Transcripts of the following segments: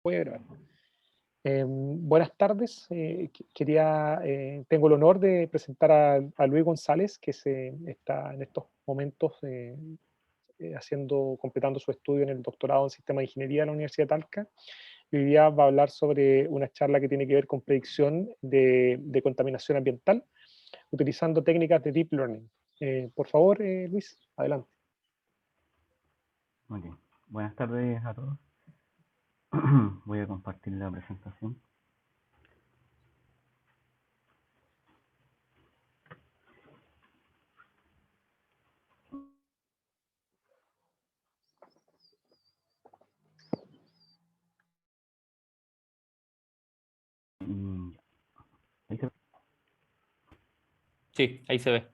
Voy a grabar. Buenas tardes. Tengo el honor de presentar a Luis González, que está en estos momentos completando su estudio en el doctorado en Sistema de Ingeniería de la Universidad de Talca. Y hoy día va a hablar sobre una charla que tiene que ver con predicción de contaminación ambiental, utilizando técnicas de Deep Learning. Por favor, Luis, adelante. Muy bien. Buenas tardes a todos. Voy a compartir la presentación. ¿Ahí se ve? Sí, ahí se ve.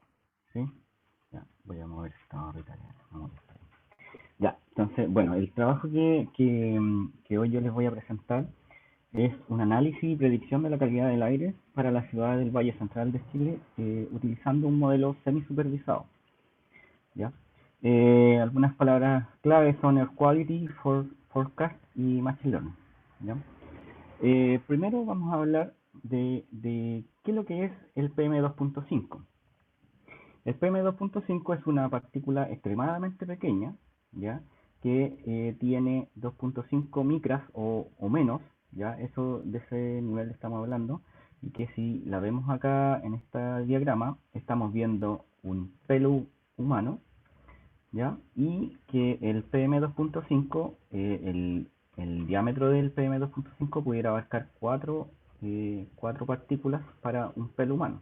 ¿Sí? Ya, voy a mover esta barrita. Ya, entonces, bueno, el trabajo que hoy yo les voy a presentar es un análisis y predicción de la calidad del aire para la ciudad del Valle Central de Chile, utilizando un modelo semi-supervisado. ¿Ya? Algunas palabras clave son Air Quality, Forecast y Machine Learning. ¿Ya? Primero vamos a hablar de qué es lo que es el PM2.5. El PM2.5 es una partícula extremadamente pequeña, ¿ya? Que tiene 2.5 micras o menos, ¿ya? Eso, de ese nivel estamos hablando, y que si la vemos acá en este diagrama, estamos viendo un pelo humano, ¿ya? Y que el PM2.5, el diámetro del PM2.5 pudiera abarcar cuatro partículas para un pelo humano,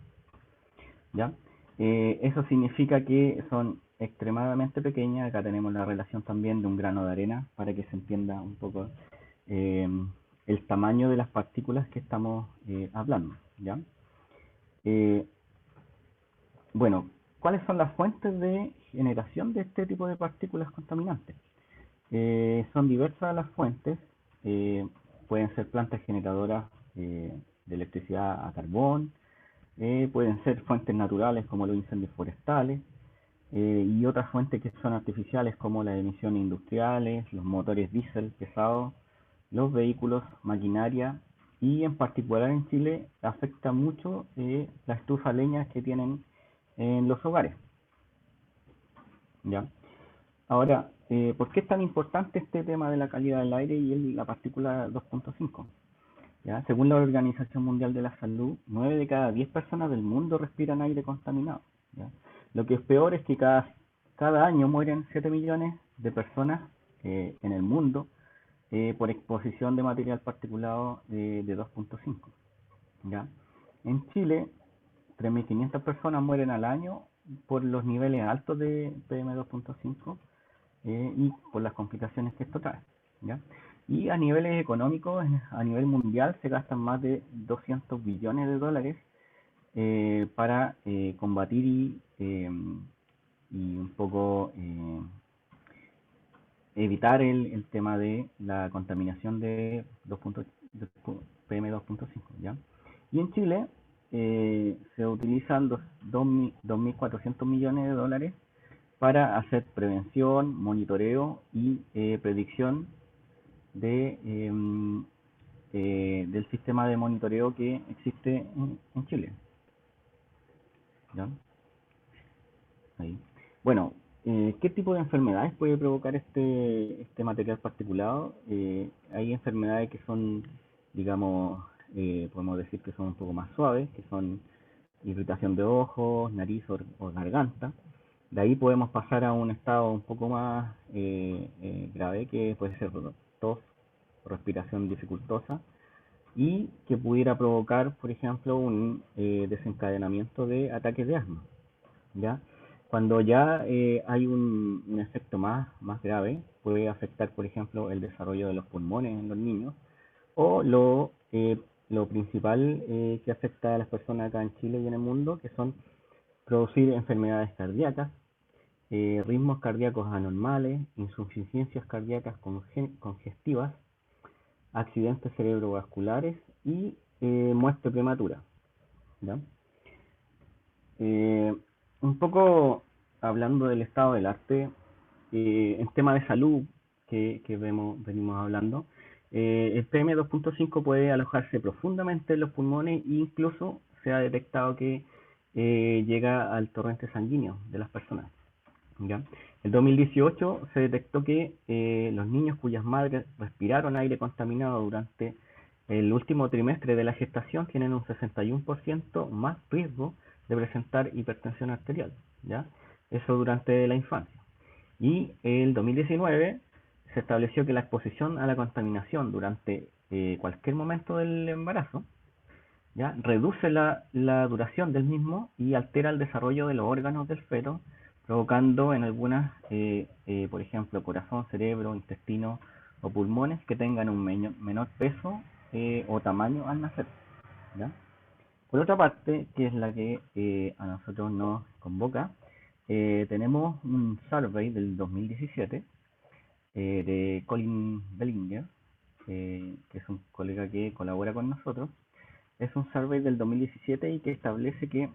¿ya? Eso significa que son extremadamente pequeñas. Acá tenemos la relación también de un grano de arena para que se entienda un poco eh, el tamaño de las partículas que estamos hablando, ¿ya? Eh, bueno, ¿cuáles son las fuentes de generación de este tipo de partículas contaminantes? Son diversas las fuentes. Pueden ser plantas generadoras de electricidad a carbón, pueden ser fuentes naturales como los incendios forestales, y otras fuentes que son artificiales como las emisiones industriales, los motores diésel pesados, los vehículos, maquinaria, y en particular en Chile afecta mucho la estufa a leña que tienen en los hogares, ¿ya? Ahora, ¿por qué es tan importante este tema de la calidad del aire y la partícula 2.5? ¿Ya? Según la Organización Mundial de la Salud, 9 de cada 10 personas del mundo respiran aire contaminado, ¿ya? Lo que es peor es que cada año mueren 7 millones de personas en el mundo por exposición de material particulado de 2.5. ¿Ya? En Chile, 3.500 personas mueren al año por los niveles altos de PM2.5 y por las complicaciones que esto trae, ¿ya? Y a niveles económicos, a nivel mundial, se gastan más de 200 billones de dólares para combatir y un poco evitar el tema de la contaminación de PM2.5, ¿ya? Y en Chile se utilizan 2.400 millones de dólares para hacer prevención, monitoreo y predicción del sistema de monitoreo que existe en Chile, ¿ya? Ahí. Bueno, ¿qué tipo de enfermedades puede provocar este material particulado? Hay enfermedades que son, digamos, podemos decir que son un poco más suaves, que son irritación de ojos, nariz o garganta. De ahí podemos pasar a un estado un poco más grave, que puede ser tos, respiración dificultosa, y que pudiera provocar, por ejemplo, un desencadenamiento de ataques de asma, ¿ya? Cuando ya hay un efecto más grave, puede afectar, por ejemplo, el desarrollo de los pulmones en los niños, o lo principal que afecta a las personas acá en Chile y en el mundo, que son producir enfermedades cardíacas, ritmos cardíacos anormales, insuficiencias cardíacas congestivas, accidentes cerebrovasculares y muerte prematura, ¿ya? Un poco hablando del estado del arte, en tema de salud que venimos hablando, el PM2.5 puede alojarse profundamente en los pulmones e incluso se ha detectado que llega al torrente sanguíneo de las personas. ¿Ya? En 2018 se detectó que los niños cuyas madres respiraron aire contaminado durante el último trimestre de la gestación tienen un 61% más riesgo de presentar hipertensión arterial, ¿ya? Eso durante la infancia. Y en el 2019 se estableció que la exposición a la contaminación durante cualquier momento del embarazo, ¿ya? Reduce la duración del mismo y altera el desarrollo de los órganos del feto, provocando en algunas, por ejemplo, corazón, cerebro, intestino o pulmones que tengan un menor peso o tamaño al nacer, ¿ya? Por otra parte, que es la que a nosotros nos convoca, tenemos un survey del 2017 de Colin Bellinger, que es un colega que colabora con nosotros. Es un survey del 2017 y que establece que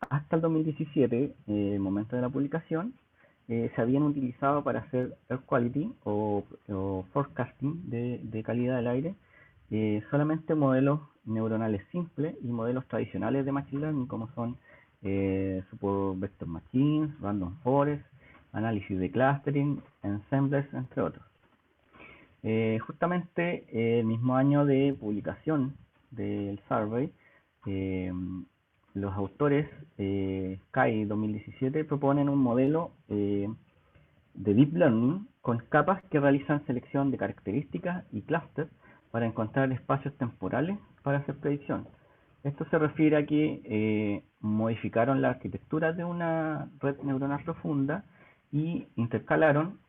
hasta el 2017, el momento de la publicación, se habían utilizado para hacer air quality o forecasting de calidad del aire solamente modelos neuronales simples y modelos tradicionales de Machine Learning como son Support Vector Machines, Random Forest, análisis de clustering, ensembles, entre otros. Justamente el mismo año de publicación del survey, los autores Sky 2017 proponen un modelo de Deep Learning con capas que realizan selección de características y clústeres para encontrar espacios temporales para hacer predicción. Esto se refiere a que modificaron la arquitectura de una red neuronal profunda y intercalaron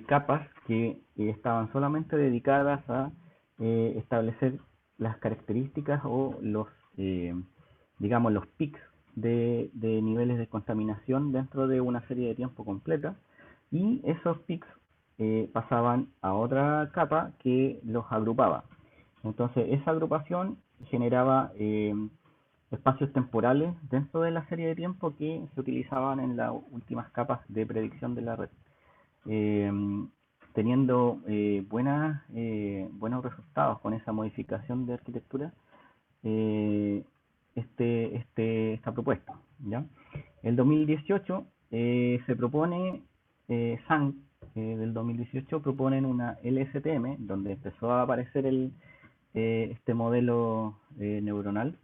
capas que estaban solamente dedicadas a establecer las características o los, digamos, los peaks de niveles de contaminación dentro de una serie de tiempo completa, y esos peaks pasaban a otra capa que los agrupaba. Entonces esa agrupación generaba espacios temporales dentro de la serie de tiempo que se utilizaban en las últimas capas de predicción de la red. Teniendo buenos resultados con esa modificación de arquitectura, esta propuesta, ¿ya? El 2018 se propone, SANC del 2018 proponen una LSTM, donde empezó a aparecer este modelo neuronal.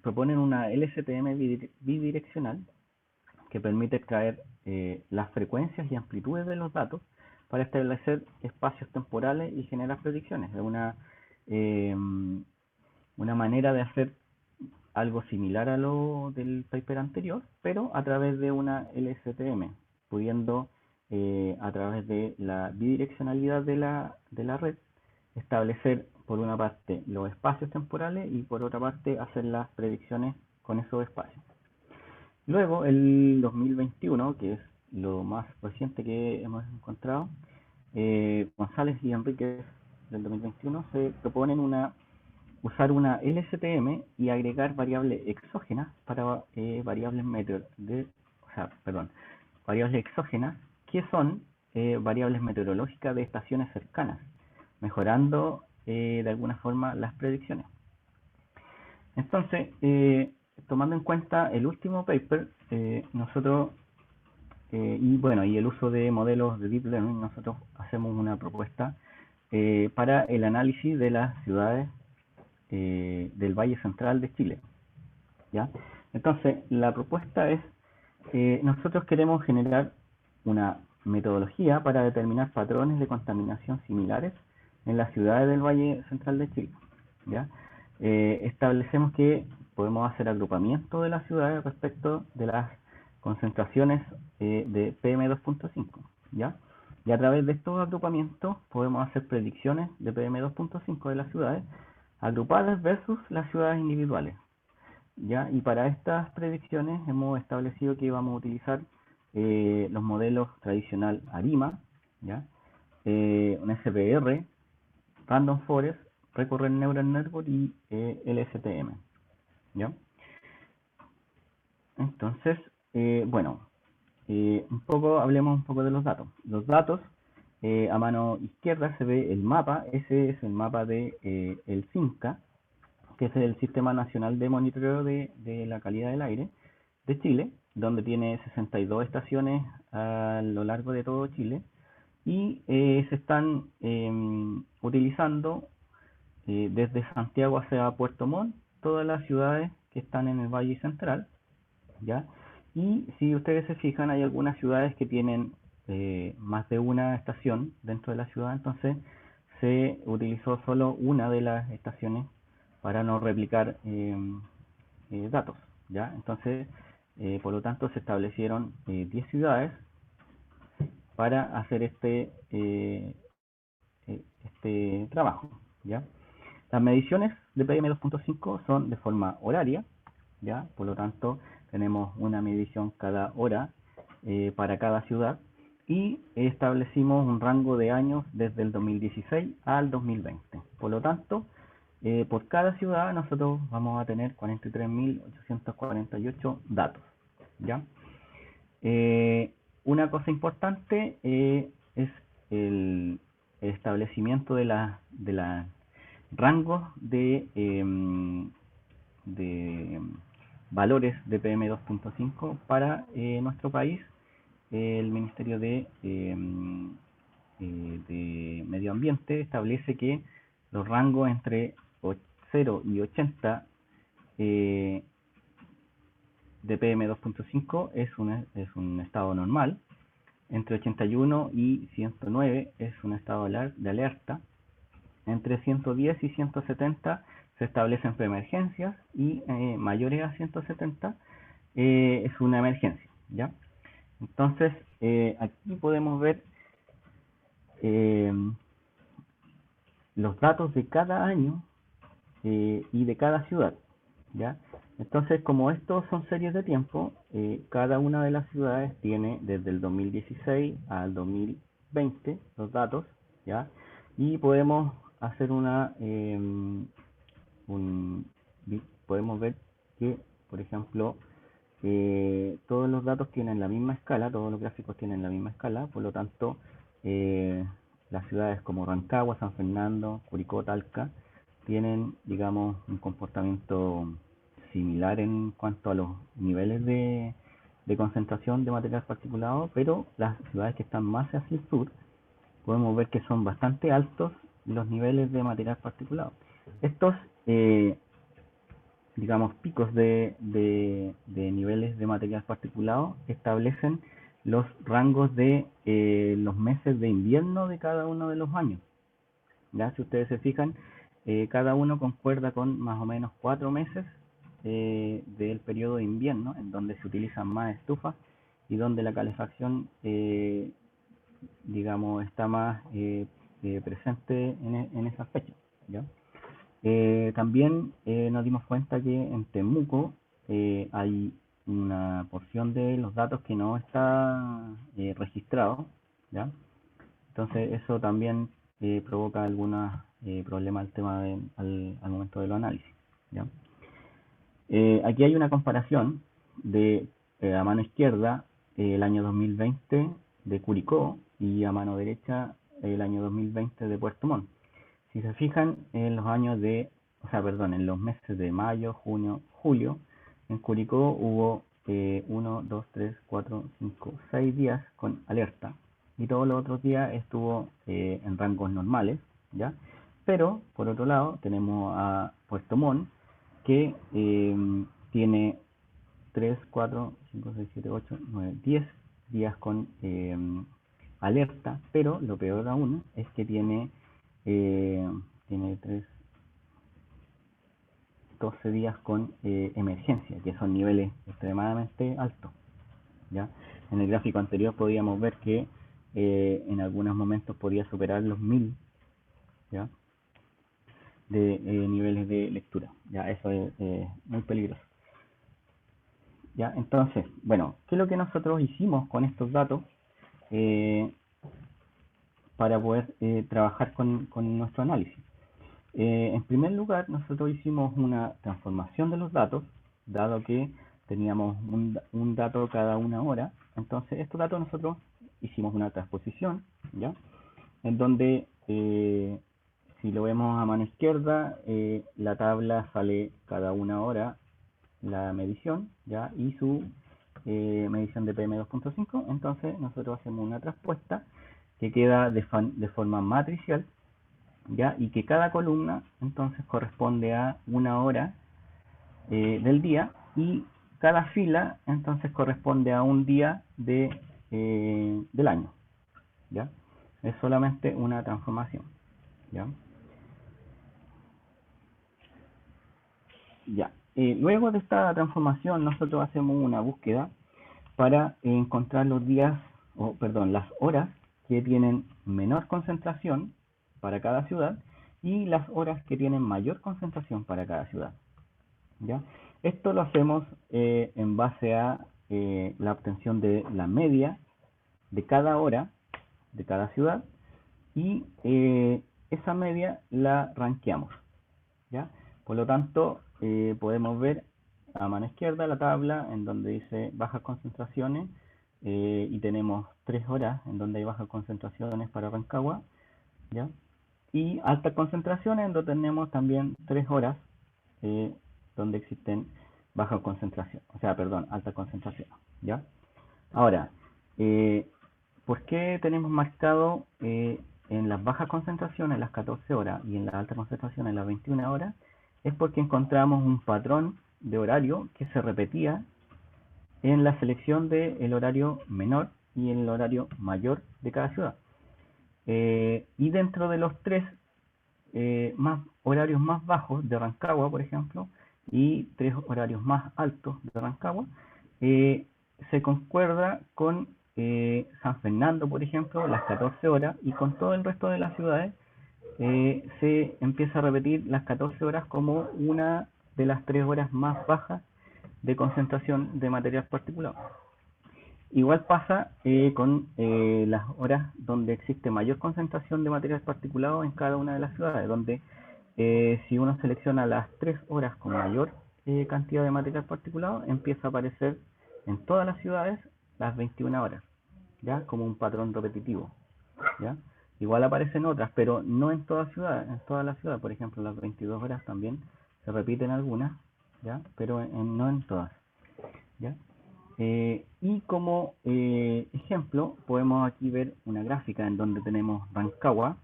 Proponen una LSTM bidireccional que permite extraer las frecuencias y amplitudes de los datos para establecer espacios temporales y generar predicciones. Es una manera de hacer algo similar a lo del paper anterior, pero a través de una LSTM, pudiendo a través de la bidireccionalidad de la red establecer por una parte los espacios temporales y por otra parte hacer las predicciones con esos espacios. Luego, el 2021, que es lo más reciente que hemos encontrado, González y Enríquez del 2021 se proponen usar una LSTM y agregar variables exógenas para variables exógenas que son variables meteorológicas de estaciones cercanas, mejorando de alguna forma las predicciones. Entonces, tomando en cuenta el último paper, nosotros, y el uso de modelos de Deep Learning, nosotros hacemos una propuesta para el análisis de las ciudades del Valle Central de Chile, ¿ya? Entonces, la propuesta es, nosotros queremos generar una metodología para determinar patrones de contaminación similares en las ciudades del Valle Central de Chile, ¿ya? Establecemos que podemos hacer agrupamiento de las ciudades respecto de las concentraciones de PM2.5, ¿ya? Y a través de estos agrupamientos podemos hacer predicciones de PM2.5 de las ciudades agrupadas versus las ciudades individuales, ¿ya? Y para estas predicciones hemos establecido que vamos a utilizar los modelos tradicional ARIMA, ¿ya? Un SPR, Random Forest, Recurrent Neural Network y LSTM, ¿ya? Entonces, hablemos un poco de los datos. Los datos a mano izquierda se ve el mapa. Ese es el mapa de el CINCA, que es el Sistema Nacional de Monitoreo de la Calidad del Aire de Chile, donde tiene 62 estaciones a lo largo de todo Chile, y se están utilizando desde Santiago hacia Puerto Montt, todas las ciudades que están en el Valle Central, ¿ya? Y si ustedes se fijan, hay algunas ciudades que tienen más de una estación dentro de la ciudad, entonces se utilizó solo una de las estaciones para no replicar datos, ¿ya? Entonces, por lo tanto, se establecieron 10 ciudades para hacer este trabajo, ¿ya? Las mediciones de PM2.5 son de forma horaria, ¿ya? Por lo tanto, tenemos una medición cada hora para cada ciudad, y establecimos un rango de años desde el 2016 al 2020. Por lo tanto, por cada ciudad nosotros vamos a tener 43.848 datos, ¿ya? Una cosa importante es el establecimiento de la rangos de valores de PM2.5 para nuestro país. El Ministerio de Medio Ambiente establece que los rangos entre 0 y 80 de PM2.5 es un estado normal. Entre 81 y 109 es un estado de alerta. Entre 110 y 170 se establecen preemergencias, y mayores a 170 es una emergencia, ¿ya? Entonces, aquí podemos ver los datos de cada año y de cada ciudad, ¿ya? Entonces, como estos son series de tiempo, cada una de las ciudades tiene desde el 2016 al 2020 los datos, ¿ya? Y podemos hacer podemos ver que, por ejemplo, todos los datos tienen la misma escala, todos los gráficos tienen la misma escala, por lo tanto, las ciudades como Rancagua, San Fernando, Curicó, Talca, tienen, digamos, un comportamiento similar en cuanto a los niveles de concentración de material particulado, pero las ciudades que están más hacia el sur, podemos ver que son bastante altos los niveles de material particulado. Estos digamos, picos de niveles de material particulado establecen los rangos de los meses de invierno de cada uno de los años. ¿Ya? Si ustedes se fijan, cada uno concuerda con más o menos 4 meses del periodo de invierno, en donde se utilizan más estufas y donde la calefacción, digamos, está más presente en esas fechas, ¿ya? También nos dimos cuenta que en Temuco hay una porción de los datos que no está registrado, ¿ya? Entonces eso también provoca algunos problemas al tema al momento de los análisis, ¿ya? Aquí hay una comparación de a mano izquierda el año 2020 de Curicó, y a mano derecha el año 2020 de Puerto Montt. Si se fijan en los años en los meses de mayo, junio, julio, en Curicó hubo 1, 2, 3, 4, 5, 6 días con alerta, y todos los otros días estuvo en rangos normales, ¿ya? Pero, por otro lado, tenemos a Puerto Montt, que tiene 3, 4, 5, 6, 7, 8, 9, 10 días con alerta, pero lo peor aún es que tiene 12 días con emergencia, que son niveles extremadamente altos, ¿ya? En el gráfico anterior podíamos ver que en algunos momentos podía superar los 1000, ¿ya? De niveles de lectura, ¿ya? Eso es muy peligroso, ¿ya? Entonces, bueno, ¿qué es lo que nosotros hicimos con estos datos para poder trabajar con nuestro análisis? En primer lugar, nosotros hicimos una transformación de los datos, dado que teníamos un dato cada una hora. Entonces, estos datos nosotros hicimos una transposición, ¿ya? en donde si lo vemos a mano izquierda, la tabla sale cada una hora la medición, ¿ya? Y su medición de PM2.5. Entonces nosotros hacemos una traspuesta que queda de forma matricial, ¿ya? Y que cada columna entonces corresponde a una hora del día, y cada fila entonces corresponde a un día del año, ¿ya? Es solamente una transformación, ¿ya? Ya. Luego de esta transformación nosotros hacemos una búsqueda para encontrar los días, o perdón, las horas que tienen menor concentración para cada ciudad y las horas que tienen mayor concentración para cada ciudad, ¿ya? Esto lo hacemos en base a la obtención de la media de cada hora de cada ciudad, y esa media la rankeamos, ¿ya? Por lo tanto, podemos ver a mano izquierda la tabla en donde dice bajas concentraciones, y tenemos 3 horas en donde hay bajas concentraciones para Rancagua, ¿ya? Y altas concentraciones en donde tenemos también 3 horas donde existen bajas concentraciones, o sea, perdón, altas concentraciones, ¿ya? Ahora, eh, ¿por qué tenemos marcado en las bajas concentraciones las 14 horas y en las altas concentraciones las 21 horas? Es porque encontramos un patrón de horario que se repetía en la selección del horario menor y el horario mayor de cada ciudad. Y dentro de los tres horarios más bajos de Rancagua, por ejemplo, y 3 horarios más altos de Rancagua, se concuerda con San Fernando, por ejemplo, las 14 horas, y con todo el resto de las ciudades se empieza a repetir las 14 horas como una de las 3 horas más bajas de concentración de material particulado. Igual pasa con las horas donde existe mayor concentración de material particulado en cada una de las ciudades, donde si uno selecciona las 3 horas con mayor cantidad de material particulado, empieza a aparecer en todas las ciudades las 21 horas, ¿ya? Como un patrón repetitivo, ¿ya? Igual aparecen otras, pero no en todas ciudades, en todas las ciudades. Por ejemplo, las 22 horas también se repiten algunas, ¿ya? Pero no en todas, ¿ya? Y como ejemplo, podemos aquí ver una gráfica en donde tenemos Rancagua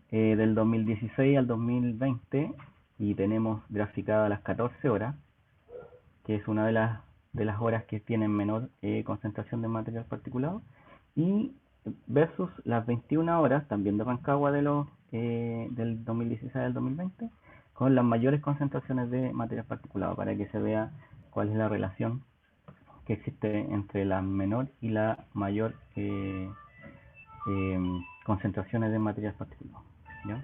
del 2016 al 2020, y tenemos graficadas las 14 horas, que es una de las horas que tienen menor concentración de material particulado, y versus las 21 horas también de Rancagua del 2016 al 2020, con las mayores concentraciones de material particulado, para que se vea cuál es la relación que existe entre la menor y la mayor concentraciones de material particulado, ¿ya?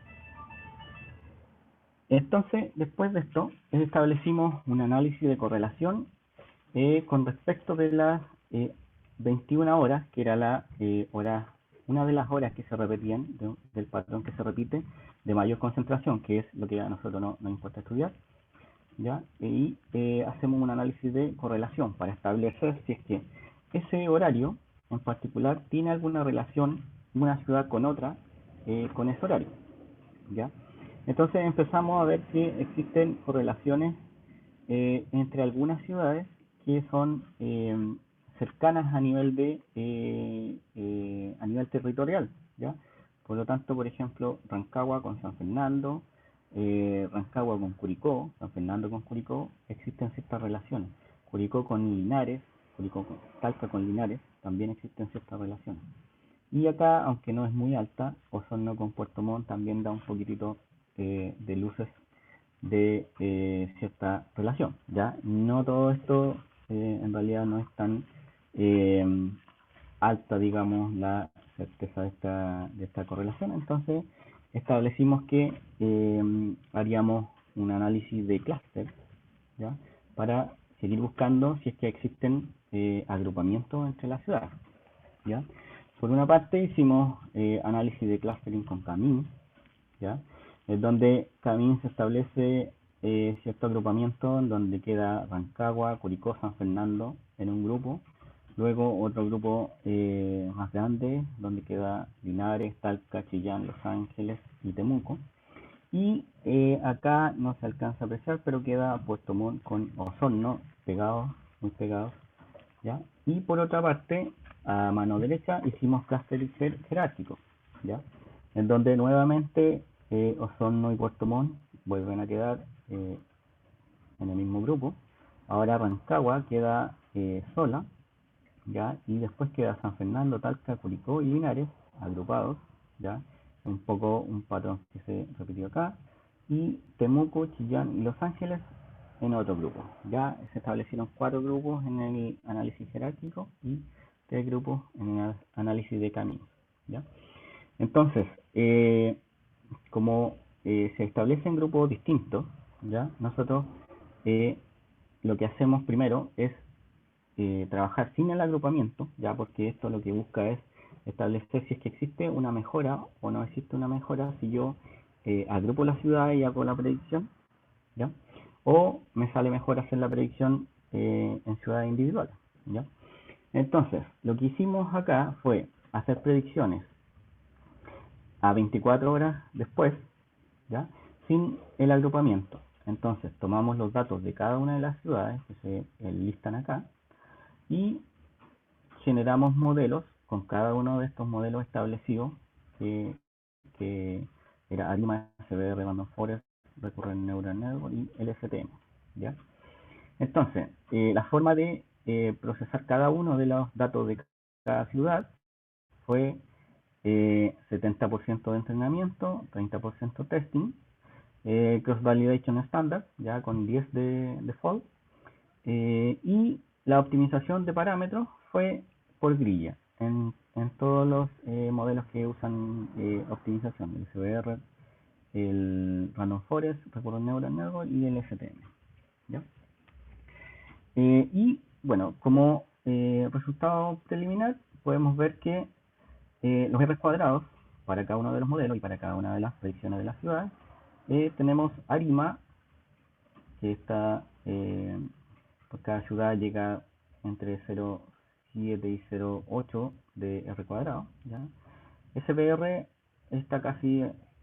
Entonces, después de esto, establecimos un análisis de correlación con respecto de las 21 horas, que era una de las horas que se repetían, del patrón que se repite, de mayor concentración, que es lo que a nosotros nos importa estudiar, ¿ya? Y hacemos un análisis de correlación para establecer si es que ese horario en particular tiene alguna relación una ciudad con otra con ese horario, ¿ya? Entonces empezamos a ver que existen correlaciones entre algunas ciudades que son cercanas a nivel territorial, ¿ya? Por lo tanto, por ejemplo, Rancagua con San Fernando, Rancagua con Curicó, San Fernando con Curicó, existen ciertas relaciones. Curicó con Linares, Talca con Linares, también existen ciertas relaciones. Y acá, aunque no es muy alta, Osorno con Puerto Montt también da un poquitito de luces de cierta relación, ¿ya? No todo esto en realidad no es tan eh, alta, digamos, la certeza de esta correlación. Entonces establecimos que haríamos un análisis de clúster, ¿ya? Para seguir buscando si es que existen agrupamientos entre las ciudades, ¿ya? Por una parte hicimos análisis de clustering con Camin, ¿ya? Es donde Camin se establece cierto agrupamiento en donde queda Rancagua, Curicó, San Fernando en un grupo, Luego otro grupo más grande, donde queda Linares, Talca, Chillán, Los Ángeles y Temuco. Y acá no se alcanza a apreciar, pero queda Puerto Montt con Osorno pegados, muy pegados, ¿ya? Y por otra parte, a mano derecha hicimos clúster jerárquico, ¿ya? En donde nuevamente Osorno y Puerto Montt vuelven a quedar en el mismo grupo. Ahora Rancagua queda sola, ¿ya? Y después queda San Fernando, Talca, Curicó y Linares agrupados, ¿ya? Un poco un patrón que se repitió acá. Y Temuco, Chillán y Los Ángeles en otro grupo. Ya se establecieron 4 grupos en el análisis jerárquico y 3 grupos en el análisis de caminos, ¿ya? Entonces, como se establecen grupos distintos, ¿ya? Nosotros lo que hacemos primero es trabajar sin el agrupamiento, ya, porque esto lo que busca es establecer si es que existe una mejora o no existe una mejora si yo agrupo la ciudad y hago la predicción, ¿ya? O me sale mejor hacer la predicción en ciudades individuales, ¿ya? Entonces, lo que hicimos acá fue hacer predicciones a 24 horas después, ¿ya? Sin el agrupamiento. Entonces, tomamos los datos de cada una de las ciudades que se listan acá y generamos modelos con cada uno de estos modelos establecidos que era ARIMA, SBR, Random Forest, Recurrent Neural Network y LSTM, ¿ya? Entonces, la forma de procesar cada uno de los datos de cada ciudad fue 70% de entrenamiento, 30% testing, cross validation standard, ya con 10 de default, y la optimización de parámetros fue por grilla en todos los modelos que usan optimización, el CBR, el Random Forest, Recurrent Neural Network y el STM, ¿ya? Y bueno, como resultado preliminar podemos ver que los R cuadrados para cada uno de los modelos y para cada una de las predicciones de las ciudades, tenemos ARIMA, que está por cada ciudad llega entre 0,7 y 0,8 de R cuadrado, ¿ya? SPR está casi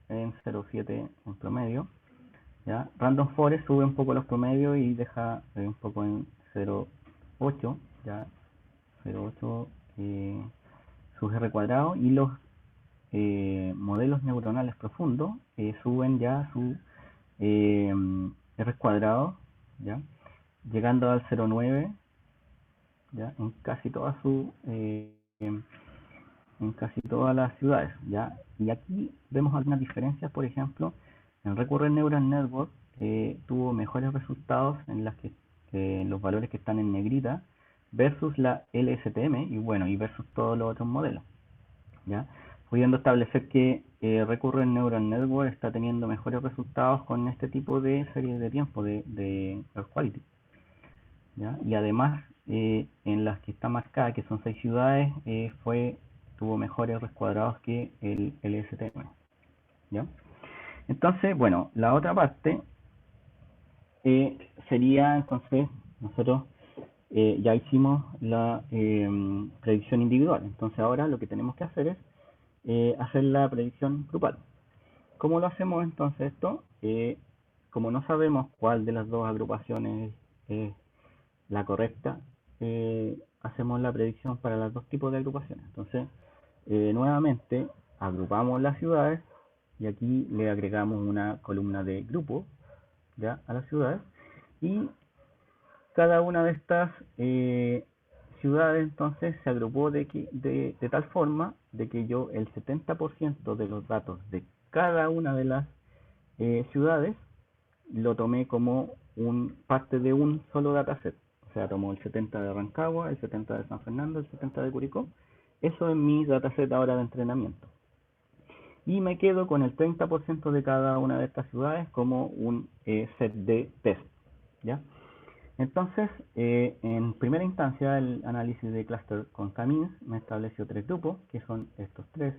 en 0,7 en promedio, ¿ya? Random Forest sube un poco los promedios y deja un poco en 0,8, ¿ya? 0,8 sus R cuadrado, y los modelos neuronales profundos suben ya su eh, R cuadrado, ¿ya? Llegando al 0,9, ¿ya? En casi todas en casi todas las ciudades, ¿ya? Y aquí vemos algunas diferencias. Por ejemplo, en Recurrent Neural Network tuvo mejores resultados en las que los valores que están en negrita versus la LSTM y bueno, y versus todos los otros modelos, ¿ya? Pudiendo establecer que Recurrent Neural Network está teniendo mejores resultados con este tipo de series de tiempo de Earth Quality, ¿ya? Y además, en las que está marcada, que son 6 ciudades, tuvo mejores rescuadrados que el LSTM, ¿ya? Entonces, bueno, la otra parte sería, entonces, nosotros ya hicimos la predicción individual. Entonces ahora lo que tenemos que hacer es hacer la predicción grupal. ¿Cómo lo hacemos entonces esto? Como no sabemos cuál de las dos agrupaciones es la correcta, hacemos la predicción para los dos tipos de agrupaciones. Entonces, nuevamente, agrupamos las ciudades y aquí le agregamos una columna de grupo, ya, a las ciudades, y cada una de estas ciudades entonces se agrupó de tal forma de que yo el 70% de los datos de cada una de las ciudades lo tomé como parte de un solo dataset. O sea, tomo el 70 de Rancagua, el 70 de San Fernando, el 70 de Curicó. Eso es mi dataset ahora de entrenamiento. Y me quedo con el 30% de cada una de estas ciudades como un set de test, ¿ya? Entonces, en primera instancia, el análisis de clúster con Camins me estableció 3 grupos, que son estos 3,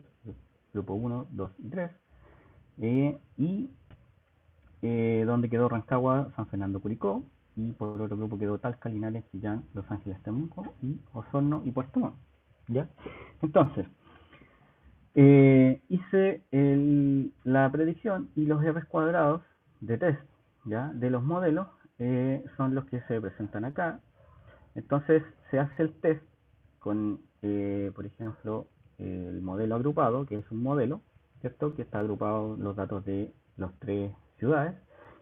grupo 1, 2 y 3, y donde quedó Rancagua, San Fernando, Curicó, y por otro grupo quedó Talca, Linares, Chillán, Los Ángeles, Temuco, y Osorno y Puerto Montt, ¿ya? Entonces, hice la predicción y los R cuadrados de test, ¿ya? De los modelos son los que se presentan acá. Entonces se hace el test con, por ejemplo, el modelo agrupado, que es un modelo, ¿cierto? Que está agrupado los datos de las 3 ciudades,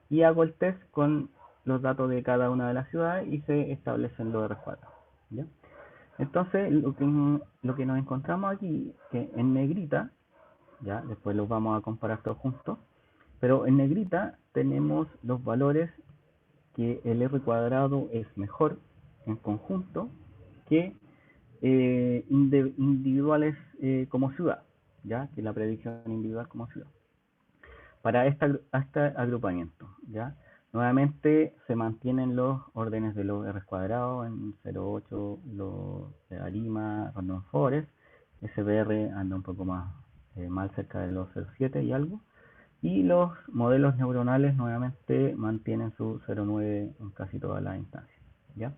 y hago el test con los datos de cada una de las ciudades y se establecen los R cuadrados, ¿ya? Entonces, lo que nos encontramos aquí, que en negrita, ya después los vamos a comparar todos juntos, pero en negrita tenemos los valores que el R cuadrado es mejor en conjunto que individuales como ciudad, ya que la predicción individual como ciudad. Para este agrupamiento, ya nuevamente se mantienen los órdenes de los R cuadrados en 0,8 los de Arima, Random Forest, SBR anda un poco más mal cerca de los 0,7 y algo, y los modelos neuronales nuevamente mantienen su 0,9 en casi todas las instancias, ¿ya?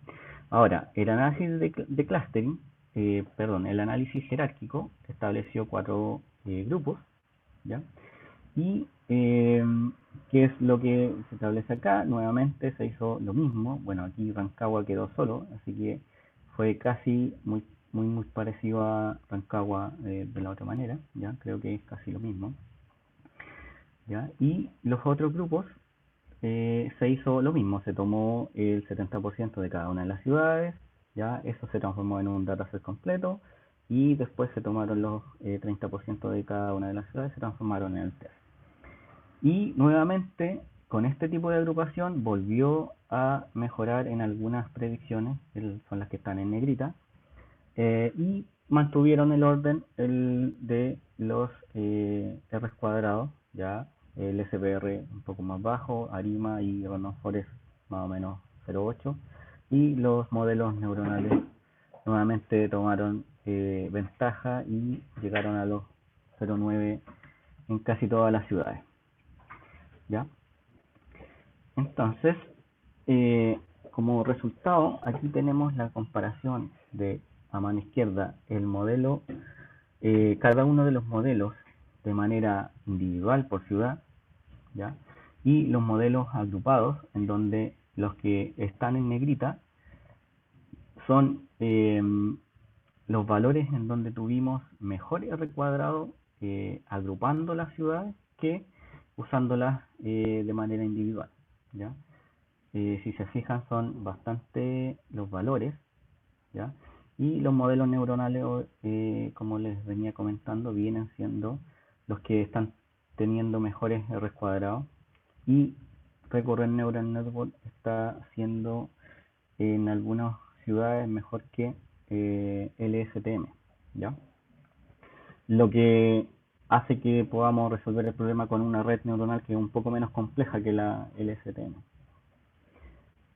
Ahora, el análisis de clustering, el análisis jerárquico estableció 4 grupos, ¿ya? Y ¿qué es lo que se establece acá? Nuevamente se hizo lo mismo. Bueno, aquí Rancagua quedó solo, así que fue casi muy parecido a Rancagua de la otra manera, ¿ya? Creo que es casi lo mismo, ¿ya? Y los otros grupos se hizo lo mismo, se tomó el 70% de cada una de las ciudades, ¿ya? Eso se transformó en un dataset completo y después se tomaron los 30% de cada una de las ciudades, se transformaron en el test. Y nuevamente, con este tipo de agrupación, volvió a mejorar en algunas predicciones, son las que están en negrita, y mantuvieron el orden de los R cuadrados, ya el SPR un poco más bajo, Arima y Random Forest más o menos 0,8, y los modelos neuronales nuevamente tomaron ventaja y llegaron a los 0,9 en casi todas las ciudades, ¿ya? Entonces, como resultado, aquí tenemos la comparación de a mano izquierda el modelo, cada uno de los modelos de manera individual por ciudad, ¿ya? Y los modelos agrupados, en donde los que están en negrita son los valores en donde tuvimos mejor R cuadrado agrupando las ciudades que usándolas de manera individual, ¿ya? Si se fijan son bastante los valores, ¿ya? Y los modelos neuronales, como les venía comentando, vienen siendo los que están teniendo mejores R cuadrados, y Recurrent Neural Network está siendo en algunas ciudades mejor que LSTM, ¿ya? Lo que hace que podamos resolver el problema con una red neuronal que es un poco menos compleja que la LSTM,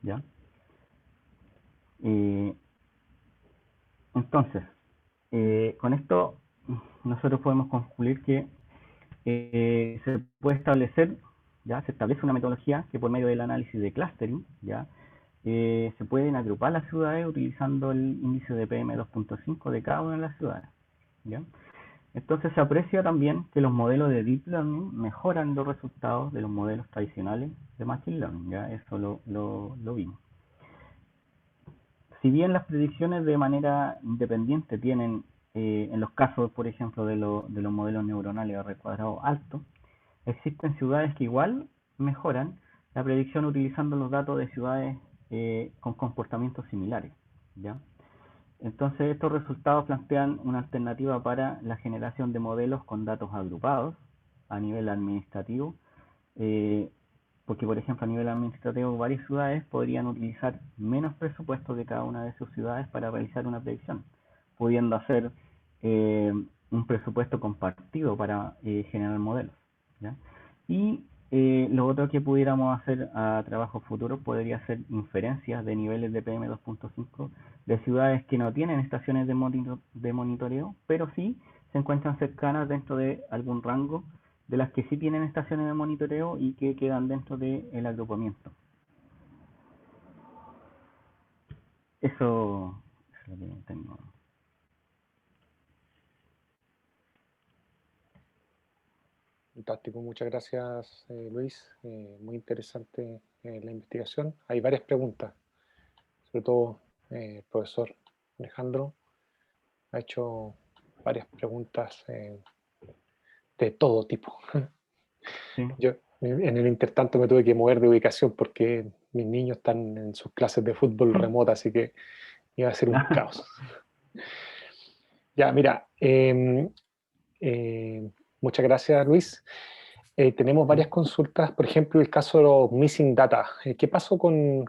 ¿ya? Entonces, con esto nosotros podemos concluir que se puede establecer, ya se establece una metodología que por medio del análisis de clustering, ya se pueden agrupar las ciudades utilizando el índice de PM2.5 de cada una de las ciudades, ¿ya? Entonces se aprecia también que los modelos de Deep Learning mejoran los resultados de los modelos tradicionales de Machine Learning, ¿ya? Eso lo vimos. Si bien las predicciones de manera independiente tienen, en los casos, por ejemplo, de los modelos neuronales de R cuadrado alto, existen ciudades que igual mejoran la predicción utilizando los datos de ciudades con comportamientos similares, ¿ya? Entonces estos resultados plantean una alternativa para la generación de modelos con datos agrupados a nivel administrativo, porque por ejemplo a nivel administrativo varias ciudades podrían utilizar menos presupuesto de cada una de sus ciudades para realizar una predicción, pudiendo hacer un presupuesto compartido para generar modelos, ¿ya? Y lo otro que pudiéramos hacer a trabajo futuro podría ser inferencias de niveles de PM2.5 de ciudades que no tienen estaciones de monitoreo, pero sí se encuentran cercanas dentro de algún rango de las que sí tienen estaciones de monitoreo y que quedan dentro del agrupamiento. Eso es lo que tengo. Fantástico, muchas gracias, Luis. Muy interesante la investigación. Hay varias preguntas, sobre todo el profesor Alejandro ha hecho varias preguntas de todo tipo. Sí. Yo en el intertanto me tuve que mover de ubicación porque mis niños están en sus clases de fútbol remota, así que iba a ser un caos. Ya, mira, muchas gracias, Luis. Tenemos varias consultas, por ejemplo, el caso de los missing data. ¿Qué pasó con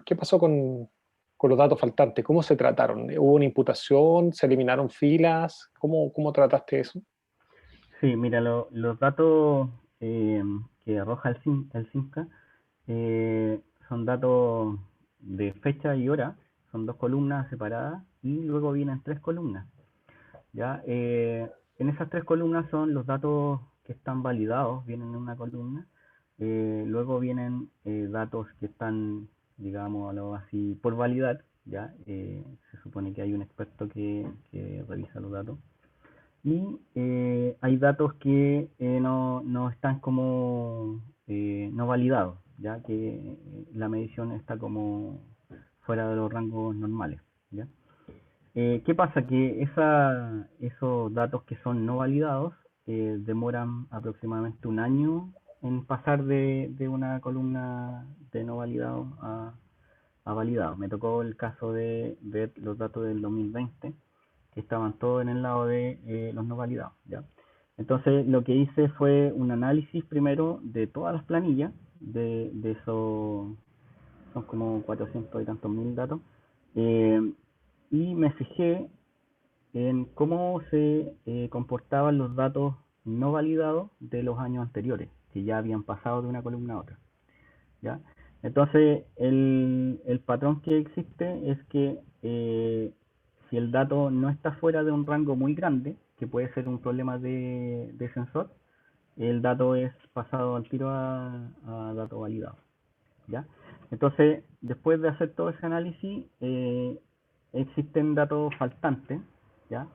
los datos faltantes? ¿Cómo se trataron? ¿Hubo una imputación? ¿Se eliminaron filas? ¿Cómo trataste eso? Sí, mira, los datos que arroja el CIMCA son datos de fecha y hora, son dos columnas separadas y luego vienen tres columnas. ¿Ya? En esas tres columnas son los datos que están validados, vienen en una columna. Luego vienen datos que están, digamos, algo así, por validar. ¿Ya? Se supone que hay un experto que revisa los datos. Y hay datos que no están como no validados, ya que la medición está como fuera de los rangos normales. ¿Ya? ¿Qué pasa? Que esos datos que son no validados demoran aproximadamente un año en pasar de una columna de no validado a validado. Me tocó el caso de ver los datos del 2020 que estaban todos en el lado de los no validados. ¿Ya? Entonces lo que hice fue un análisis primero de todas las planillas, de esos, son como 400 y tantos mil datos, eh, y me fijé en cómo se comportaban los datos no validados de los años anteriores, que ya habían pasado de una columna a otra. ¿Ya? Entonces, el patrón que existe es que si el dato no está fuera de un rango muy grande, que puede ser un problema de sensor, el dato es pasado al tiro a dato validado. ¿Ya? Entonces, después de hacer todo ese análisis, existen datos faltantes, ¿ya?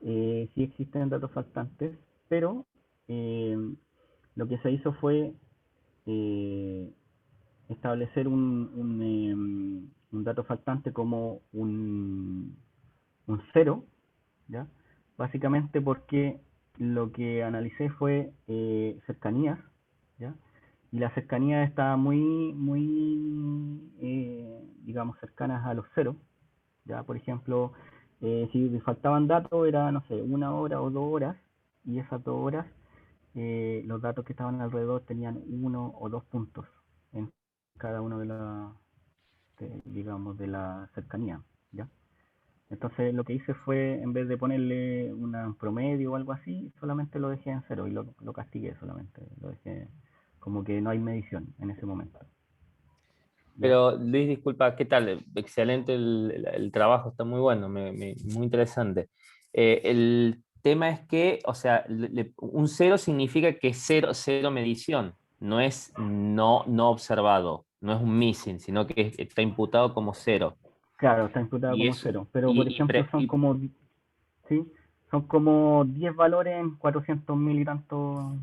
Sí existen datos faltantes, pero eh, lo que se hizo fue eh, establecer un dato faltante como un cero, ¿ya? Básicamente porque lo que analicé fue cercanías, ¿ya? Y las cercanías estaban digamos, cercanas a los ceros, ¿ya? Por ejemplo, si faltaban datos era, no sé, una hora o 2 horas, y esas 2 horas, los datos que estaban alrededor tenían 1 o 2 puntos en cada uno digamos, de la cercanía, ¿ya? Entonces lo que hice fue, en vez de ponerle un promedio o algo así, solamente lo dejé en cero y lo castigué solamente. Lo dejé como que no hay medición en ese momento. ¿Ya? Pero Luis, disculpa, ¿qué tal? Excelente el trabajo, está muy bueno, muy interesante. El tema es que, o sea, un cero significa que es cero, cero medición, no es no observado, no es un missing, sino que está imputado como cero. Claro, está imputado Y como eso, cero, pero por ejemplo ¿sí? Son como 10 valores en 400.000 y tantos.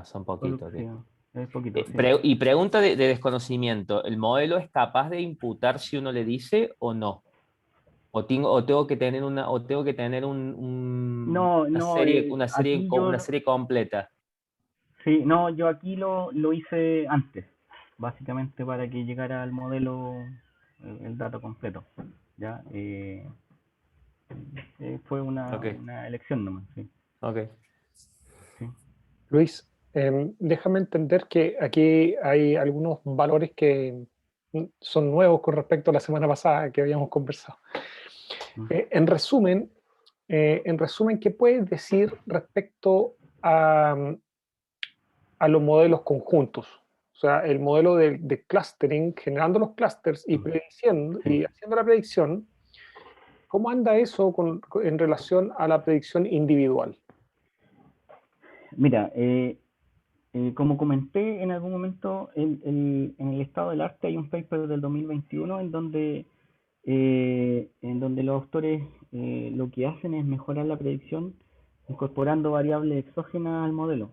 son poquitos. Sí, es poquito, sí. Y pregunta de desconocimiento, ¿el modelo es capaz de imputar si uno le dice o no? O tengo que tener No, no, una serie completa. sí, no, yo aquí lo hice antes, básicamente para que llegara al modelo el dato completo. ¿Ya? Fue Ok, una elección nomás, sí. ok. Sí. Luis, déjame entender que aquí hay algunos valores que son nuevos con respecto a la semana pasada que habíamos conversado. Mm. En resumen, ¿qué puedes decir respecto a los modelos conjuntos? O sea, el modelo de clustering, generando los clusters y prediciendo Sí. y haciendo la predicción, ¿cómo anda eso en relación a la predicción individual? Mira, como comenté en algún momento, en el estado del arte hay un paper del 2021 en donde en donde los autores lo que hacen es mejorar la predicción incorporando variables exógenas al modelo,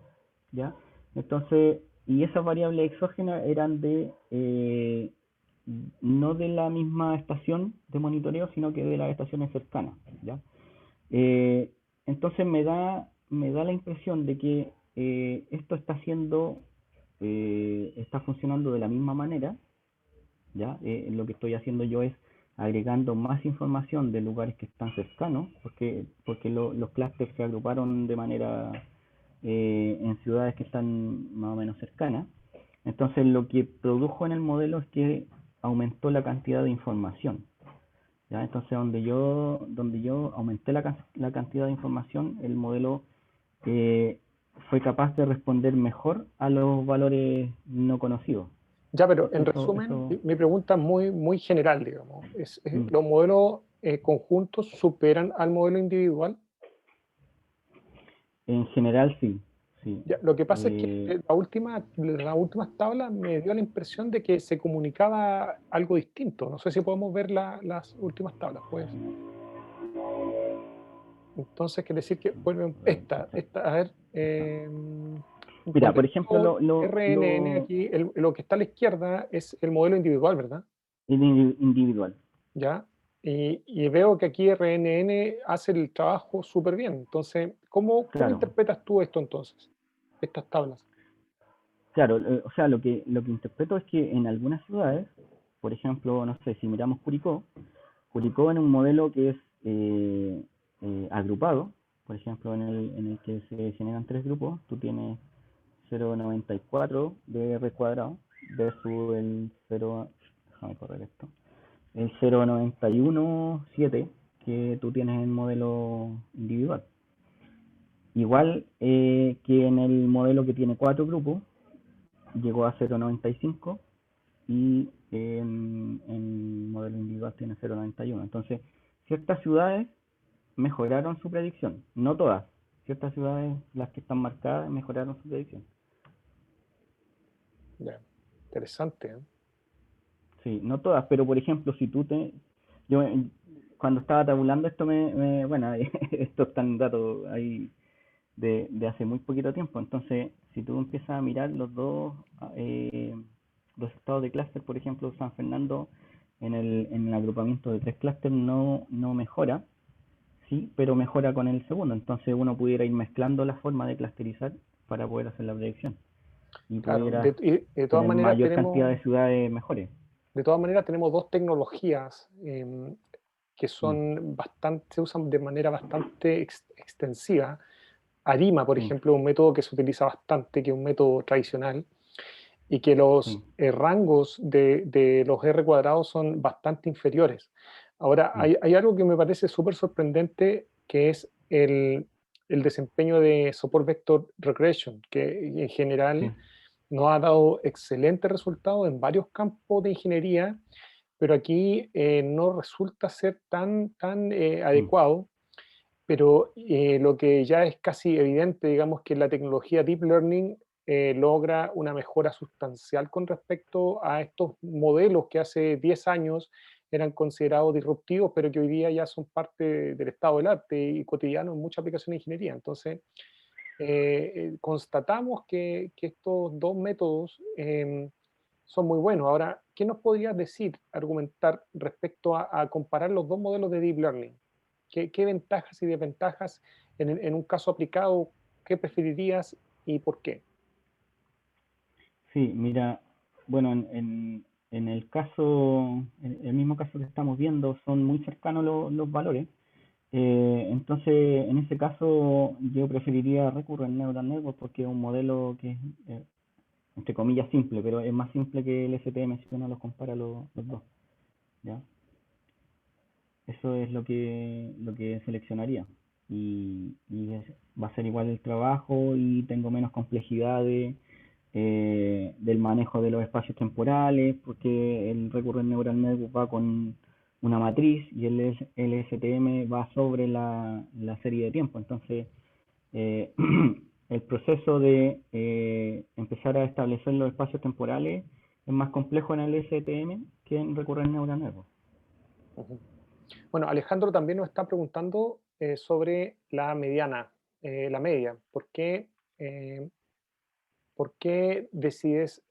¿ya? Entonces, y esas variables exógenas eran no de la misma estación de monitoreo, sino que de las estaciones cercanas, ¿ya? Eh, entonces me da la impresión de que esto está funcionando de la misma manera, ¿ya? Lo que estoy haciendo yo es agregando más información de lugares que están cercanos, porque los clústeres se agruparon de manera en ciudades que están más o menos cercanas. Entonces lo que produjo en el modelo es que aumentó la cantidad de información, ¿ya? Entonces donde yo aumenté la cantidad de información, el modelo eh, fue capaz de responder mejor a los valores no conocidos. Ya, pero en resumen, Eso, mi pregunta es muy general, digamos. mm. ¿Los modelos conjuntos superan al modelo individual? En general sí, sí. Ya, lo que pasa es que Eh, las últimas tablas me dio la impresión de que se comunicaba algo distinto. No sé si podemos ver las últimas tablas, pues. Entonces, quiere decir que, bueno, a ver, Mira, donde por ejemplo, tengo RNN aquí, lo que está a la izquierda es el modelo individual, ¿verdad? individual. ¿Ya? Y veo que aquí RNN hace el trabajo súper bien. Entonces, ¿cómo Claro, interpretas tú esto entonces? Estas tablas. claro, o sea, lo que interpreto es que en algunas ciudades, por ejemplo, no sé, si miramos Curicó en un modelo que es agrupado, por ejemplo, en el que se generan tres grupos, tú tienes 0,94 de R cuadrado versus el 0, déjame correr esto, el 0,917 que tú tienes en el modelo individual. Igual que en el modelo que tiene cuatro grupos, llegó a 0,95 y en el modelo individual tiene 0,91. Entonces, ciertas ciudades mejoraron su predicción, no todas. Ciertas ciudades, las que están marcadas, mejoraron su predicción. Ya. Interesante, ¿eh? Sí, no todas, pero por ejemplo, si tú te... Yo cuando estaba tabulando esto, bueno, esto está en datos ahí de hace muy poquito tiempo. Entonces, si tú empiezas a mirar los estados de clúster, por ejemplo, San Fernando en el agrupamiento de tres clústeres no mejora, sí, pero mejora con el segundo. Entonces uno pudiera ir mezclando la forma de clusterizar para poder hacer la predicción y Claro. pudieras De todas tener maneras, mayor cantidad de ciudades mejores. tenemos dos tecnologías que Mm, se usan de manera bastante extensiva. ARIMA, por sí, ejemplo, es un método que se utiliza bastante, que es un método tradicional, y que sí, los rangos de los R cuadrados son bastante inferiores. Ahora, mm, hay algo que me parece súper sorprendente, que es el desempeño de Support Vector Regression, que en sí, general nos ha dado excelentes resultados en varios campos de ingeniería, pero aquí no resulta ser tan mm, adecuado. Pero lo que ya es casi evidente, digamos, que la tecnología Deep Learning logra una mejora sustancial con respecto a estos modelos que hace 10 años eran considerados disruptivos, pero que hoy día ya son parte del estado del arte y cotidiano en muchas aplicaciones de ingeniería. Entonces, constatamos que estos dos métodos son muy buenos. Ahora, ¿qué nos podrías decir, argumentar respecto a comparar los dos modelos de Deep Learning? ¿Qué ventajas y desventajas en un caso aplicado, qué preferirías y por qué? sí, mira, bueno, en el caso, en el mismo caso que estamos viendo, son muy cercanos los valores. Entonces, en ese caso, yo preferiría Recurrent Neural Network porque es un modelo que es, entre comillas, simple, pero es más simple que el STM si uno los compara los dos, ¿ya? Eso es lo que seleccionaría. Va a ser igual el trabajo y tengo menos complejidades del manejo de los espacios temporales, porque el Recurrent Neural Network va con una matriz y el STM va sobre la serie de tiempo. Entonces, eh, el proceso de empezar a establecer los espacios temporales es más complejo en el STM que en Recurrent Neural Network. Ujú. Bueno, Alejandro también nos está preguntando sobre la mediana, la media. Eh, ¿Por qué decides,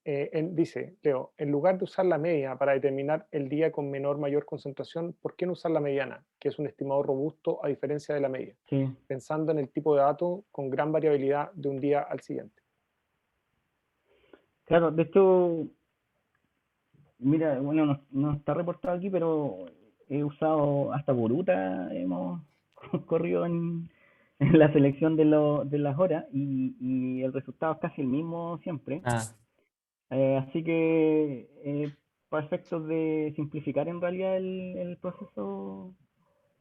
dice Leo, en lugar de usar la media para determinar el día con menor mayor concentración, ¿por qué no usar la mediana, que es un estimado robusto a diferencia de la media, Sí, pensando en el tipo de dato con gran variabilidad de un día al siguiente? claro, de hecho, mira, bueno, no está reportado aquí, pero he usado hasta Boruta, hemos corrido en la selección de las horas y el resultado es casi el mismo siempre. Ah, Así que, para efectos de simplificar en realidad el proceso,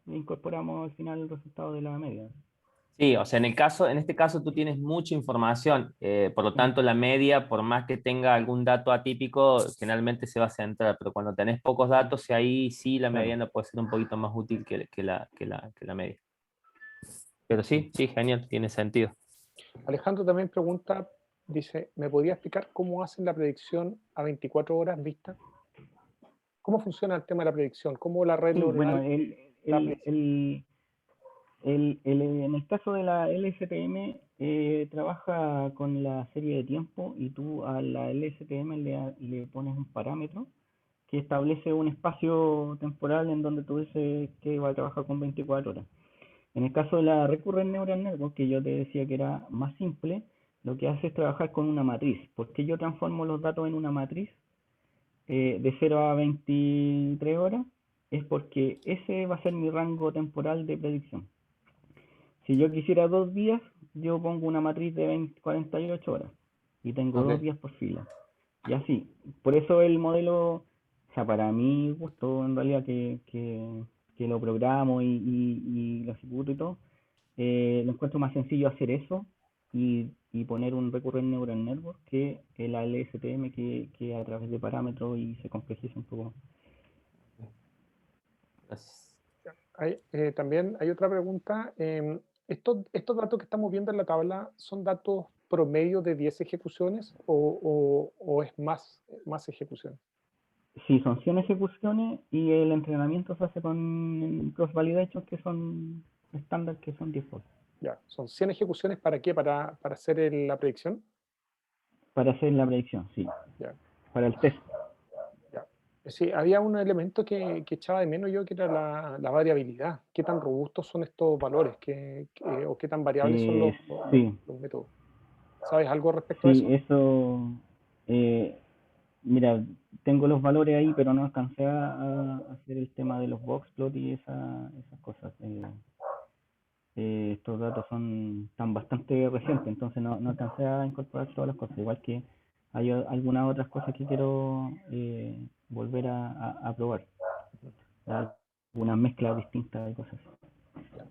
incorporamos al final el resultado de la media. sí, o sea, en este caso tú tienes mucha información, por lo Mm, tanto la media, por más que tenga algún dato atípico, generalmente se va a centrar, pero cuando tenés pocos datos, ahí sí la claro, mediana puede ser un poquito más útil que la media. Pero sí. sí, sí, genial, tiene sentido. Alejandro también pregunta, dice, ¿me podría explicar cómo hacen la predicción a 24 horas vista? ¿Cómo funciona el tema de la predicción? ¿Cómo la red Sí, bueno, neuronal está prediciendo? en el caso de la LSTM, trabaja con la serie de tiempo y tú a la LSTM le pones un parámetro que establece un espacio temporal en donde tú dices que va a trabajar con 24 horas. En el caso de la Recurrent Neural Network, que yo te decía que era más simple, lo que hace es trabajar con una matriz. Porque yo transformo los datos en una matriz de 0 a 23 horas, es porque ese va a ser mi rango temporal de predicción. Si yo quisiera 2 días, yo pongo una matriz de 48 horas y tengo Ok. 2 días por fila. Y así. Por eso el modelo, o sea, para mí gusto en realidad que lo programo y lo ejecuto y todo, lo encuentro más sencillo hacer eso y poner un recurrent neural network que el LSTM que a través de parámetros y se complejiza un poco. Gracias. También hay otra pregunta. ¿Estos datos que estamos viendo en la tabla son datos promedio de 10 ejecuciones o es más ejecuciones? Sí, son 100 ejecuciones y el entrenamiento se hace con cross validation que son estándar que son 10 por Ya, ¿son 100 ejecuciones para qué? ¿Para hacer la predicción? para hacer la predicción, sí, Ya, para el test. ya. Sí, había un elemento que echaba de menos yo, que era la variabilidad. ¿Qué tan robustos son estos valores? ¿O qué tan variables son Eh, sí, los métodos? ¿Sabes algo respecto a sí, eso? eso, eh, mira, tengo los valores ahí, pero no alcancé a hacer el tema de los boxplot y esas cosas. Estos datos están bastante recientes, entonces no alcancé a incorporar todas las cosas, igual que hay algunas otras cosas que quiero volver a probar, algunas mezclas distintas de cosas. Ya.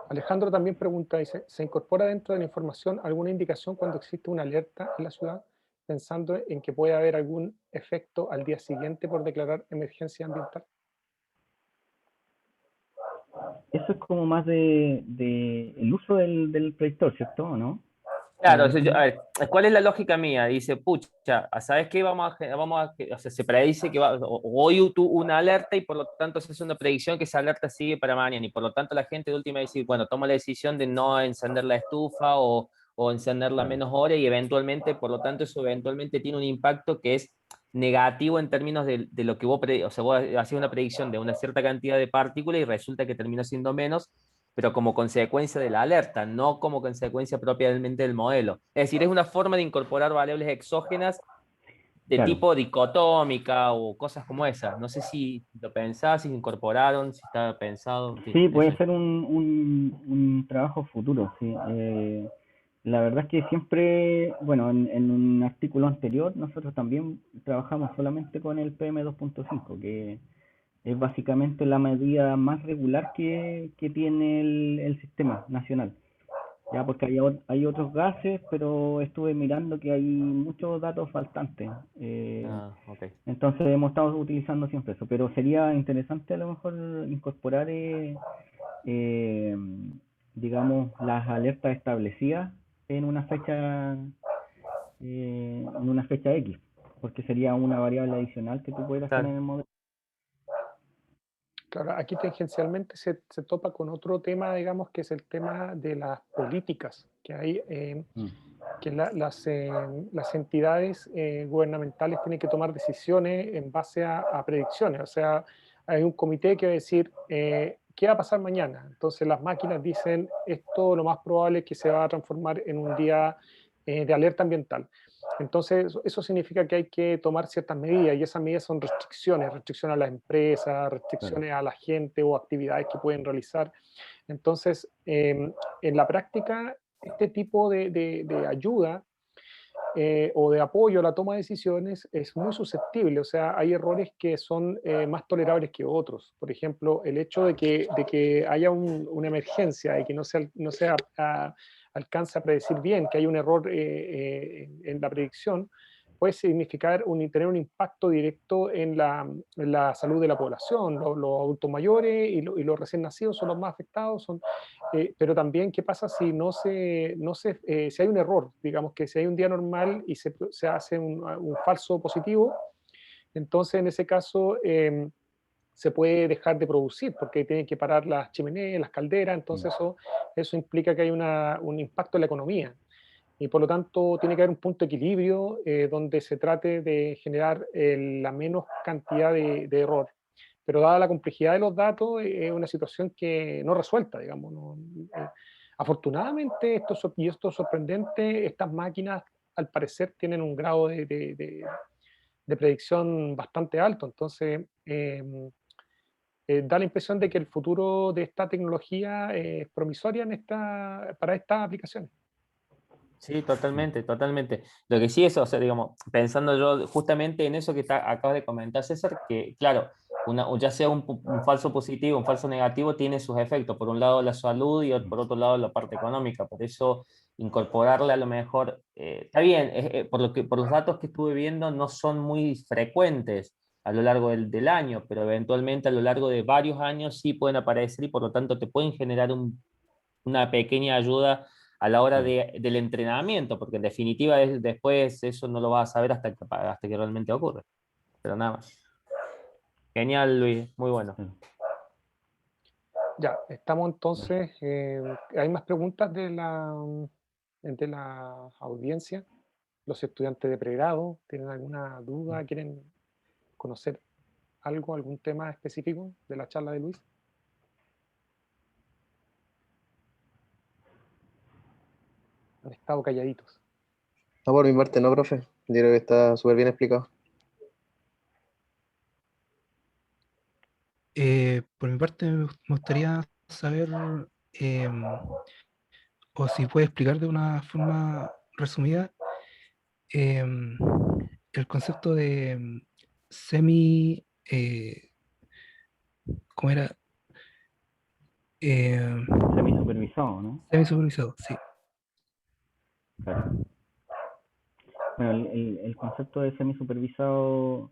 Alejandro también pregunta, dice, ¿se incorpora dentro de la información alguna indicación cuando existe una alerta en la ciudad, pensando en que puede haber algún efecto al día siguiente por declarar emergencia ambiental? Eso es como más de el uso del predictor, ¿cierto? ¿O no? Claro, o ¿Algo sea, así? a ver, ¿cuál es la lógica mía? Dice, pucha, ¿sabes qué? O sea, se predice que hoy tuvo una alerta y por lo tanto se hace una predicción que esa alerta sigue para mañana y por lo tanto la gente de última dice, bueno, toma la decisión de no encender la estufa o encenderla Claro, menos horas y eventualmente, por lo tanto, eso eventualmente tiene un impacto que es negativo en términos de lo que o sea, vos hacías una predicción de una cierta cantidad de partículas y resulta que terminó siendo menos pero como consecuencia de la alerta, no como consecuencia propiamente del modelo. Es decir, es una forma de incorporar variables exógenas de claro. tipo dicotómica o cosas como esas. No sé si lo pensás, si incorporaron, si estaba pensado, en fin, Sí, eso. puede ser un trabajo futuro, sí. La verdad es que siempre, bueno, en un artículo anterior nosotros también trabajamos solamente con el PM2.5, que es básicamente la medida más regular que tiene el sistema nacional. Ya, porque hay otros gases, pero estuve mirando que hay muchos datos faltantes. Ah, ok. Entonces hemos estado utilizando siempre eso, pero sería interesante a lo mejor incorporar, eh, digamos, las alertas establecidas en una fecha X, porque sería una variable adicional que tú puedes hacer Claro. en el modelo. Claro, aquí tangencialmente se topa con otro tema, digamos, que es el tema de las políticas que hay, que las entidades gubernamentales tienen que tomar decisiones en base a predicciones. O sea, hay un comité que va a decir, ¿qué va a pasar mañana? Entonces las máquinas dicen, esto lo más probable es que se va a transformar en un día de alerta ambiental. Entonces, eso significa que hay que tomar ciertas medidas, y esas medidas son restricciones a las empresas, Claro. restricciones a la gente o actividades que pueden realizar. Entonces, en la práctica, este tipo de ayuda o de apoyo a la toma de decisiones es muy susceptible. O sea, hay errores que son más tolerables que otros. Por ejemplo, el hecho de que haya una emergencia y que no se alcance a predecir bien, que hay un error en la predicción, puede significar tener un impacto directo en la salud de la población. Los adultos mayores y los recién nacidos son los más afectados, pero también, ¿qué pasa si hay un error? Digamos que si hay un día normal y se hace un falso positivo, entonces en ese caso se puede dejar de producir porque tienen que parar las chimeneas, las calderas, entonces eso implica que hay un impacto en la economía. Y por lo tanto tiene que haber un punto de equilibrio donde se trate de generar la menos cantidad de error. Pero dada la complejidad de los datos, es una situación que no resuelta, digamos. Afortunadamente, esto es sorprendente, estas máquinas al parecer tienen un grado de predicción bastante alto, entonces da la impresión de que el futuro de esta tecnología es promisoria para estas aplicaciones. Sí, totalmente, totalmente. Lo que sí es, o sea, digamos, pensando yo justamente en eso que acabas de comentar, César, que claro, ya sea un falso positivo, un falso negativo, tiene sus efectos. Por un lado la salud y por otro lado la parte económica. Por eso incorporarle a lo mejor, está bien, por los datos que estuve viendo no son muy frecuentes a lo largo del año, pero eventualmente a lo largo de varios años sí pueden aparecer y por lo tanto te pueden generar una pequeña ayuda a la hora Claro. del entrenamiento, porque en definitiva después eso no lo vas a saber hasta que realmente ocurre. Pero nada más. Genial, Luis, muy bueno. Ya, estamos entonces. ¿Hay más preguntas de la audiencia? ¿Los estudiantes de pregrado tienen alguna duda? ¿Quieren conocer algo, algún tema específico de la charla de Luis? Han estado calladitos. No, por mi parte no, profe. Yo creo que está súper bien explicado. Por mi parte me gustaría saber, o si puede explicar de una forma resumida, em, el concepto de semi, ¿cómo era? Semi-supervisado, ¿no? Semi supervisado, sí. Claro. Bueno, el concepto de semi-supervisado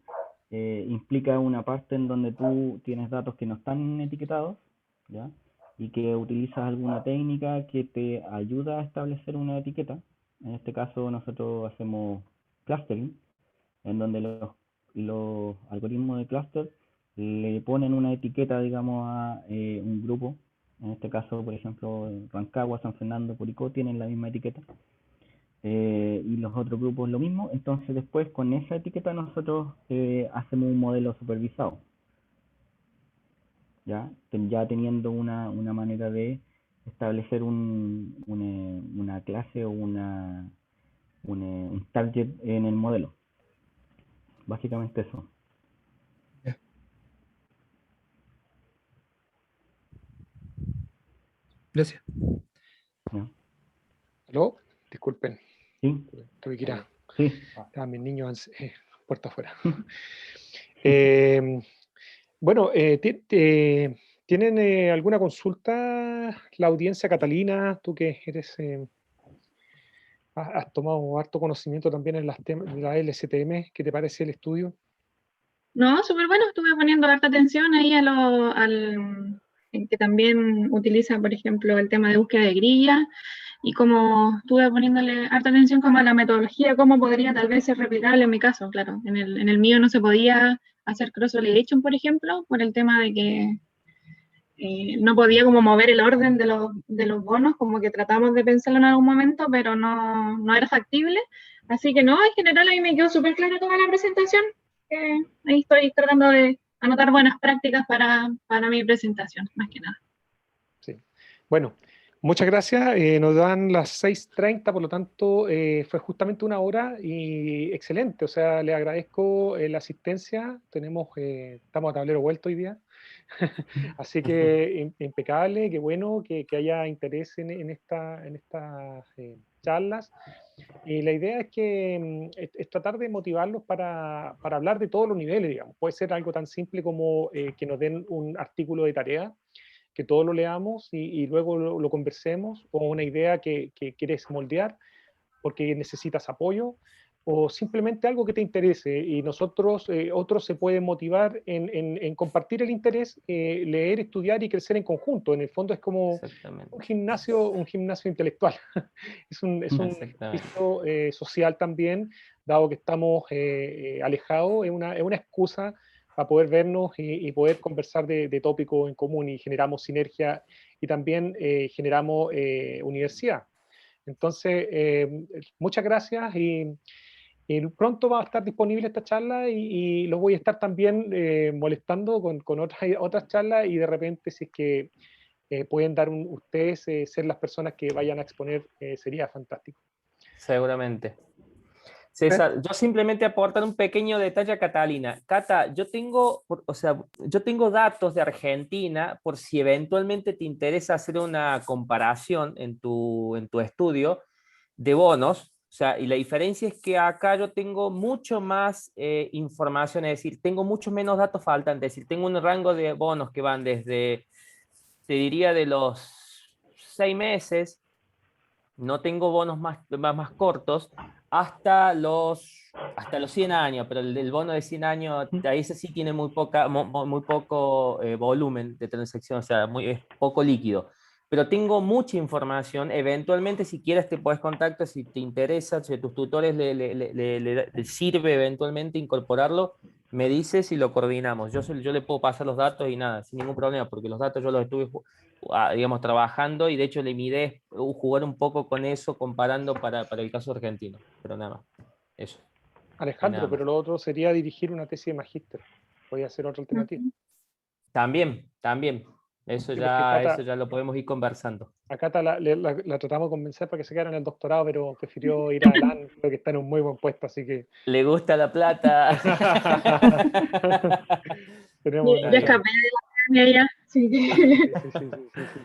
implica una parte en donde tú tienes datos que no están etiquetados, ¿ya? Y que utilizas alguna técnica que te ayuda a establecer una etiqueta. En este caso nosotros hacemos clustering, en donde los algoritmos de cluster le ponen una etiqueta, digamos, a un grupo. En este caso, por ejemplo, Rancagua, San Fernando, Curicó tienen la misma etiqueta. Y los otros grupos lo mismo. Entonces después con esa etiqueta nosotros hacemos un modelo supervisado. Ya teniendo una manera de establecer una clase o un target en el modelo. Básicamente eso. Ya. Gracias. ¿Ya? ¿Aló? Disculpen. ¿Sí? Tuve que ir Sí. estaban mis niños puerta afuera. Bueno, ¿tienen alguna consulta la audiencia, Catalina? Tú que has tomado harto conocimiento también en de la LSTM, ¿qué te parece el estudio? No, súper bueno, estuve poniendo harta atención ahí en que también utiliza, por ejemplo, el tema de búsqueda de grilla, y como estuve poniéndole harta atención como a la metodología, cómo podría tal vez ser replicable en mi caso, claro. En el mío no se podía hacer cross-validation, por ejemplo, por el tema de que no podía como mover el orden de los bonos, como que tratamos de pensarlo en algún momento, pero no era factible. Así que no, en general a mí me quedó súper clara toda la presentación. Ahí estoy tratando de anotar buenas prácticas para mi presentación, más que nada. Sí. Bueno, muchas gracias. Nos dan las 6:30, por lo tanto, fue justamente una hora y excelente. O sea, le agradezco la asistencia. Estamos a tablero vuelto hoy día. Así que impecable, qué bueno que haya interés en estas charlas. Y la idea es que es tratar de motivarlos para hablar de todos los niveles, digamos. Puede ser algo tan simple como que nos den un artículo de tarea, que todos lo leamos y luego lo conversemos, o una idea que quieres moldear porque necesitas apoyo, o simplemente algo que te interese, y nosotros, otros se pueden motivar en compartir el interés, leer, estudiar y crecer en conjunto. En el fondo es como un gimnasio intelectual. Es un ejercicio social también, dado que estamos alejados, es una excusa para poder vernos y poder conversar de tópicos en común, y generamos sinergia y también generamos universidad. Entonces, muchas gracias y pronto va a estar disponible esta charla y los voy a estar también molestando con otras charlas, y de repente si es que pueden dar ustedes ser las personas que vayan a exponer, sería fantástico. Seguramente. César, yo simplemente aportar un pequeño detalle a Catalina. Cata, yo tengo datos de Argentina por si eventualmente te interesa hacer una comparación en tu estudio de bonos. O sea, y la diferencia es que acá yo tengo mucho más información, es decir, tengo mucho menos datos faltantes, es decir, tengo un rango de bonos que van desde, te diría, de los 6 meses, no tengo bonos más cortos, hasta los 100 años, pero el bono de 100 años, ahí ese sí tiene muy poco volumen de transacción, o sea, es poco líquido. Pero tengo mucha información, eventualmente si quieres te puedes contactar, si te interesa, si a tus tutores le sirve eventualmente incorporarlo, me dices y lo coordinamos. Yo le puedo pasar los datos y nada, sin ningún problema, porque los datos yo los estuve digamos, trabajando, y de hecho mi idea es jugar un poco con eso, comparando para el caso argentino, pero nada más, eso. Alejandro, Nada más. pero lo otro sería dirigir una tesis de magíster. Podría ser otra alternativa. También, eso Sí, porque ya lo podemos ir conversando. a Cata la tratamos de convencer para que se quedara en el doctorado, pero prefirió ir adelante. Creo que está en un muy buen puesto, así que... Le gusta la plata. Tenemos Ya escapé de la academia ya. Sí. Sí.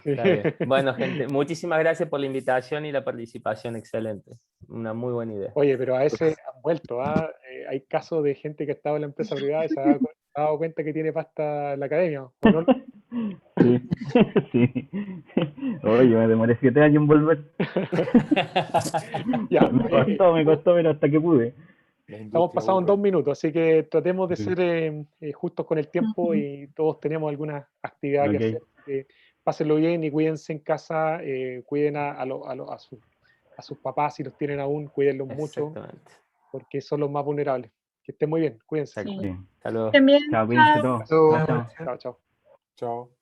Está bien. Bueno, gente, muchísimas gracias por la invitación y la participación, excelente. Una muy buena idea. Oye, pero a ese han vuelto. Hay casos de gente que estaba en la empresa privada y se ha dado cuenta que tiene pasta en la academia, ¿o no? Sí, sí. Oye, me demoré 7 años en volver. Ya, me costó, pero hasta que pude. estamos pasados en 2 minutos, así que tratemos de ser justos con el tiempo, y todos tenemos alguna actividad que hacer. Pásenlo bien y cuídense en casa, cuiden a sus papás si los tienen aún, cuídenlos mucho, porque son los más vulnerables. Que estén muy bien, cuídense. Sí. Hasta luego. También, Chao, cuídense todos. Chao. Chao, chao. Chao.